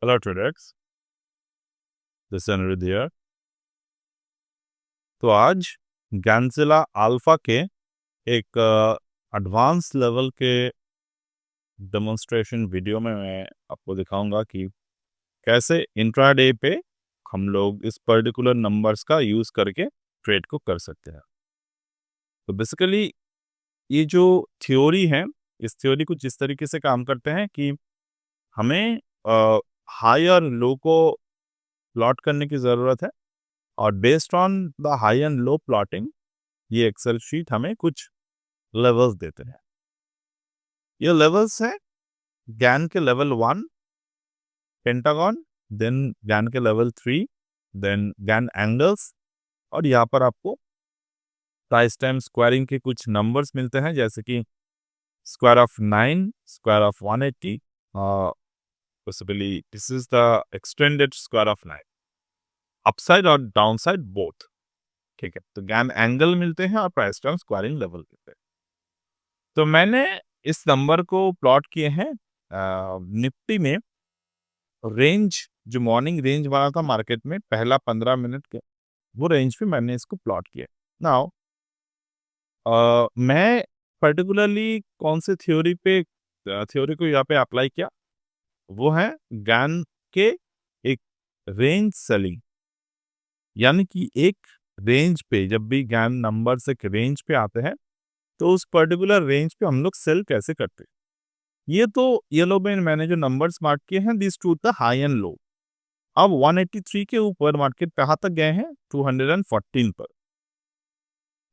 Hello traders, this Aniruddh here. तो आज Ganzilla alpha के एक एडवांस लेवल के डेमोन्स्ट्रेशन वीडियो में मैं आपको दिखाऊंगा कि कैसे इंट्राडे पे हम लोग इस पर्टिकुलर नंबर्स का यूज़ करके ट्रेड को कर सकते हैं। तो बेसिकली ये जो थ्योरी है, इस थ्योरी कुछ इस तरीके से काम करते हैं कि हमें हाई और लो को प्लॉट करने की ज़रूरत है और based on the high and low plotting ये एक्सेल शीट हमें कुछ लेवल्स देते हैं। ये लेवल्स है गैन के लेवल 1 पेंटागन, देन गैन के लेवल 3, देन गैन एंगल्स, और यहाँ पर आपको प्राइस टाइम स्क्वायरिंग के कुछ नंबर्स मिलते हैं जैसे कि square of 9, square of 180, possibly this is the extended square of 9, upside और डाउनसाइड बोथ। ठीक है, तो गैन एंगल मिलते हैं और प्राइस टाइम स्क्वायरिंग लेवल मिलते हैं। तो मैंने इस नंबर को प्लॉट किए हैं निफ्टी में रेंज, जो मॉर्निंग रेंज वाला था मार्केट में पहला 15 मिनट के, वो रेंज पे मैंने इसको प्लॉट किया। नाउ मैं पर्टिकुलरली कौन से थ्योरी को यहाँ पे अप्लाई किया, वो है गैन के एक रेंज सेलिंग। यानी कि एक रेंज पे जब भी गैन नंबर्स एक रेंज पे आते हैं तो उस पर्टिकुलर रेंज पे हम लोग सेल कैसे करते हैं। ये तो येलो में मैंने जो नंबर्स मार्क किए हैं, this to the high and low. अब 183 के ऊपर मार्केट कहाँ तक गए हैं, 214 पर।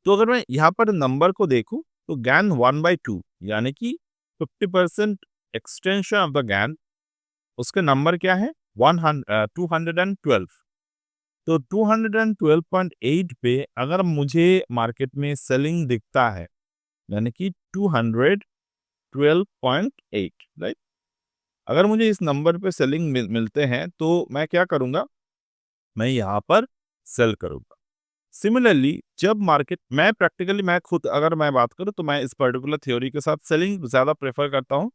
तो अगर मैं यहाँ पर नंबर को देखूं तो गैन 1/2 यानी कि 50% एक्सटेंशन ऑफ द गैन, उसके नंबर क्या है 212। तो 212.8 पे अगर मुझे मार्केट में सेलिंग दिखता है, यानी कि 212.8, राइट। अगर मुझे इस नंबर पे सेलिंग मिलते हैं तो मैं क्या करूंगा, मैं यहाँ पर सेल करूंगा। सिमिलरली जब मार्केट, मैं खुद अगर मैं बात करूं तो मैं इस पर्टिकुलर थ्योरी के साथ सेलिंग ज़्यादा प्रेफर करता हूं।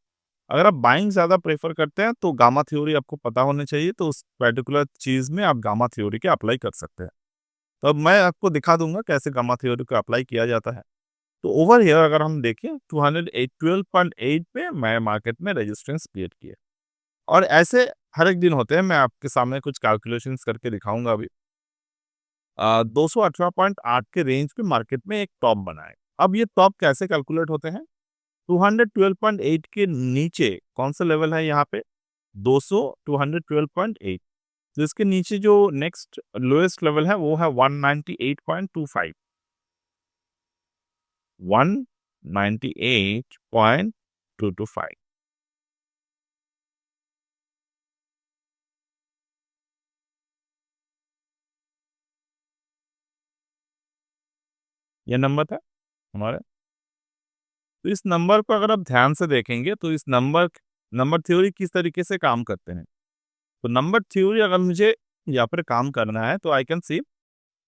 अगर आप बाइंग ज़्यादा प्रेफर करते हैं तो गामा थ्योरी आपको पता होना चाहिए, तो उस पर्टिकुलर चीज़ में आप गामा थ्योरी के अप्लाई कर सकते हैं। तो अब मैं आपको दिखा दूंगा कैसे गामा थ्योरी को अप्लाई किया जाता है। तो ओवर हियर अगर हम देखें 212.8 पे मैं मार्केट में रेजिस्टेंस क्रिएट किया, और ऐसे हर एक दिन होते हैं। मैं आपके सामने कुछ कैलकुलेशंस करके दिखाऊंगा अभी। 218.8 के रेंज पे मार्केट में एक टॉप बना है। अब ये टॉप कैसे कैलकुलेट होते हैं, 212.8 के नीचे कौन सा लेवल है यहाँ पे, 212.8। तो इसके नीचे जो नेक्स्ट लोएस्ट लेवल है वो है 198.25, 198.225। ये नंबर था हमारा। तो इस नंबर को अगर आप ध्यान से देखेंगे तो इस नंबर नंबर थ्योरी किस तरीके से काम करते हैं। तो नंबर थ्योरी अगर मुझे यहाँ पर काम करना है तो आई कैन सी,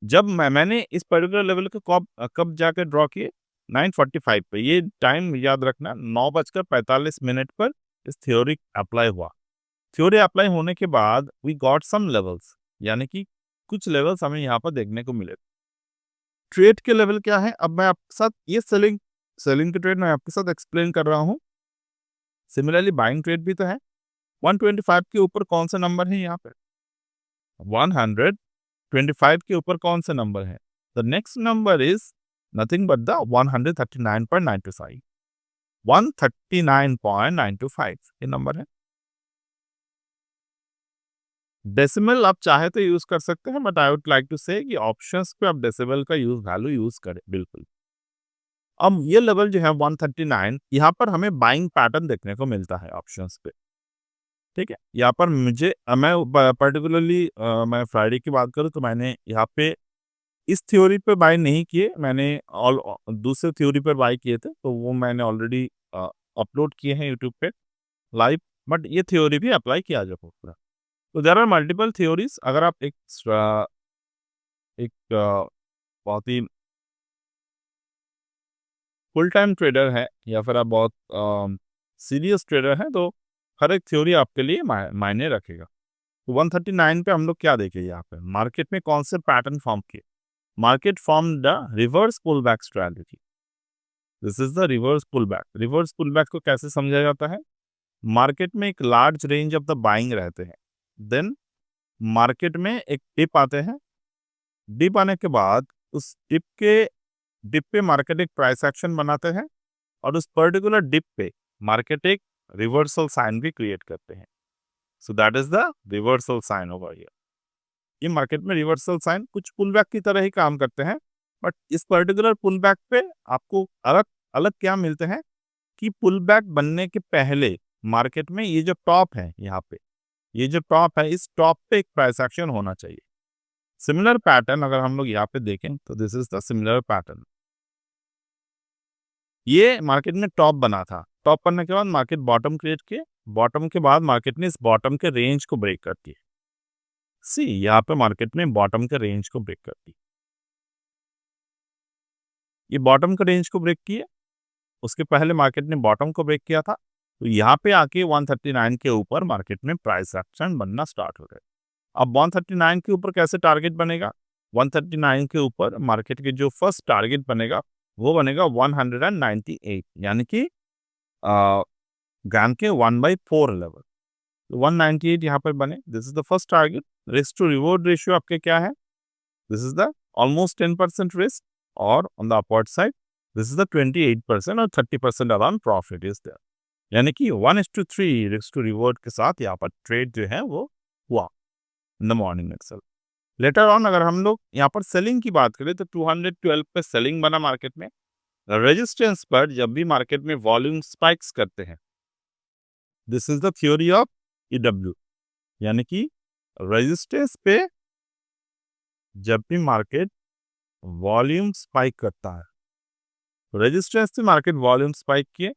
जब मैंने इस पर्टिकुलर लेवल को कब जाकर ड्रॉ किए, 9:45 पे। ये टाइम याद रखना, 9:45 पर इस थ्योरी अप्लाई हुआ। थ्योरी अप्लाई होने के बाद वी गॉट सम लेवल्स, यानी कि कुछ लेवल्स हमें यहाँ पर देखने को मिले। ट्रेड के लेवल क्या है, अब मैं आपके साथ ये सेलिंग सेलिंग के ट्रेड मैं आपके साथ एक्सप्लेन कर रहा हूँ। सिमिलरली बाइंग ट्रेड भी तो है। 125 के ऊपर कौन सा नंबर है यहाँ पे, 125 के ऊपर कौन सा नंबर है, the next number is nothing but the 139.95, 139.95 ये नंबर है। डेसिमल आप चाहे तो यूज कर सकते हैं, but I would like to say कि ऑप्शंस पे आप डेसिमल का वैल्यू यूज करें बिल्कुल। अब ये लेवल जो है 139, यहाँ पर हमें बाइंग पैटर्न देखने को मिलता है ऑप्शंस पे। ठीक है, यहाँ पर मुझे मैं पर्टिकुलरली मैं फ्राइडे की बात करूँ तो मैंने यहाँ पे इस थ्योरी पे बाय नहीं किए, मैंने ऑल दूसरे थ्योरी पर बाय किए थे, तो वो मैंने ऑलरेडी अपलोड किए हैं यूट्यूब पे लाइव। बट ये थ्योरी भी अप्लाई किया जा सकता है। तो देयर आर मल्टीपल थ्योरीज। अगर आप बहुत ही फुल टाइम ट्रेडर है या फिर आप बहुत सीरियस ट्रेडर हैं तो हर एक थ्योरी आपके लिए मायने रखेगा। तो 139 पे हम लोग क्या देखे यहाँ पे, मार्केट में कौन से पैटर्न फॉर्म किए, market form the reverse pull back strategy. This is the reverse pull back. Reverse pull back को कैसे समझा जाता है, मार्केट में एक large range of the buying रहते हैं, देन मार्केट में एक डिप आते हैं, डिप आने के बाद उस डिप पे मार्केट एक प्राइस एक्शन बनाते हैं और उस पर्टिकुलर डिप पे मार्केट एक रिवर्सल साइन भी क्रिएट करते हैं। So that is the reversal sign over here. ये मार्केट में रिवर्सल साइन कुछ पुल बैक की तरह ही काम करते हैं, बट इस पर्टिकुलर पुल बैक पे आपको अलग अलग क्या मिलते हैं कि पुल बैक बनने के पहले मार्केट में ये जो टॉप है, यहाँ पे ये जो टॉप है, इस टॉप पे एक प्राइस एक्शन होना चाहिए। सिमिलर पैटर्न अगर हम लोग यहाँ पे देखें तो this is the similar pattern. ये मार्केट में टॉप बना था, टॉप बनने के बाद मार्केट बॉटम क्रिएट किए, बॉटम के बाद मार्केट ने इस बॉटम के रेंज को ब्रेक कर दिया। सी यहाँ पे मार्केट में बॉटम के रेंज को ब्रेक कर दी, ये बॉटम के रेंज को ब्रेक किए, उसके पहले मार्केट ने बॉटम को ब्रेक किया था, तो यहाँ पे आके 139 के ऊपर मार्केट में प्राइस एक्शन बनना स्टार्ट हो गए। अब 139 के ऊपर कैसे टारगेट बनेगा, 139 के ऊपर मार्केट के जो फर्स्ट टारगेट बनेगा वो बनेगा 198, यानी कि गैन के 1/4 लेवल। 198 यहाँ पर बने, this is the first target. Risk to reward ratio आपके क्या है, this is the almost 10% risk, और on the upward side this is the 28% और 30% अराउंड प्रॉफिट इज देयर, यानी कि 1:3 रिस्क टू रिवॉर्ड के साथ यहाँ पर ट्रेड जो है वो हुआ in the morning itself. Later on अगर हम लोग यहाँ पर सेलिंग की बात करें तो 212 पे सेलिंग बना मार्केट में। रेजिस्टेंस पर जब भी मार्केट में वॉल्यूम स्पाइक्स करते हैं, this is the theory of EW, यानी कि रेजिस्टेंस पे जब भी मार्केट वॉल्यूम स्पाइक करता है, रेजिस्टेंस से मार्केट वॉल्यूम स्पाइक किए,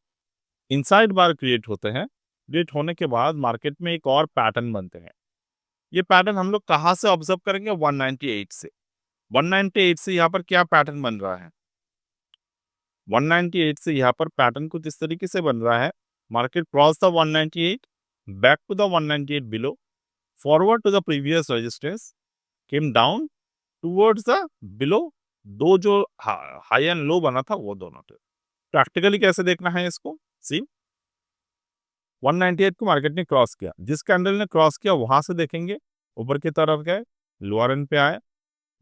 इनसाइड बार क्रिएट होते हैं, क्रिएट होने के बाद मार्केट में एक और पैटर्न बनते हैं। ये पैटर्न हम लोग कहाँ से ऑब्जर्व करेंगे, 198 से। 198 से यहाँ पर क्या पैटर्न बन रहा है, 198 से यहाँ पर पैटर्न कुछ इस तरीके से बन रहा है, market cross the 198, back to the 198 below, forward to the previous resistance, came down towards the below, दो जो हाई एंड लो बना था वो दोनों थे। प्रैक्टिकली कैसे देखना है इसको, सी 198 को मार्केट ने क्रॉस किया, जिस कैंडल ने क्रॉस किया वहां से देखेंगे ऊपर की तरफ गए, लोअर एंड पे आए,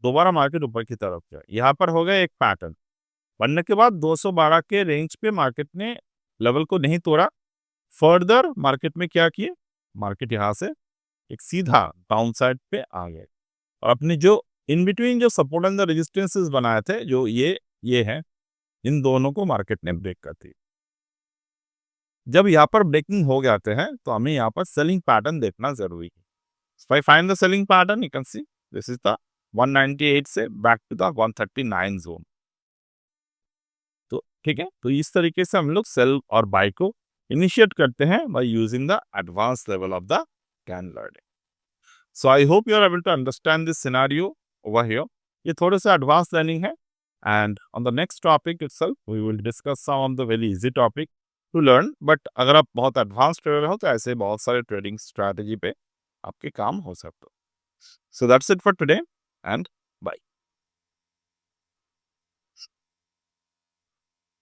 दोबारा मार्केट ऊपर की तरफ गया, यहाँ पर हो गया एक पैटर्न बनने के बाद 212 के रेंज पे मार्केट ने लेवल को नहीं तोड़ा, फर्दर मार्केट में क्या किए, मार्केट यहाँ से एक सीधा डाउन साइड पे आ गए और अपनी जो इन बिटवीन जो सपोर्ट एंड द रेजिस्टेंसेस बनाए थे, जो ये है, इन दोनों को मार्केट ने ब्रेक कर दी। जब यहाँ पर ब्रेकिंग हो जाते हैं तो हमें यहाँ पर सेलिंग पैटर्न देखना जरूरी है। So I find the selling pattern, you can see this is the 198 से बैक टू द 139 जोन। तो ठीक है, तो इस तरीके से हम लोग सेल और बाय को इनिशिएट करते हैं by using the advance level of the candle learning. So I hope you are able to understand this scenario over here. ये थोड़ा सा एडवांस लर्निंग है, and on the next topic itself we will discuss some of the very easy topic to learn. But अगर आप बहुत advance trader हो तो ऐसे बहुत सारे ट्रेडिंग स्ट्रैटेजी पे आपके काम हो सकते हो। So that's it for today, and bye.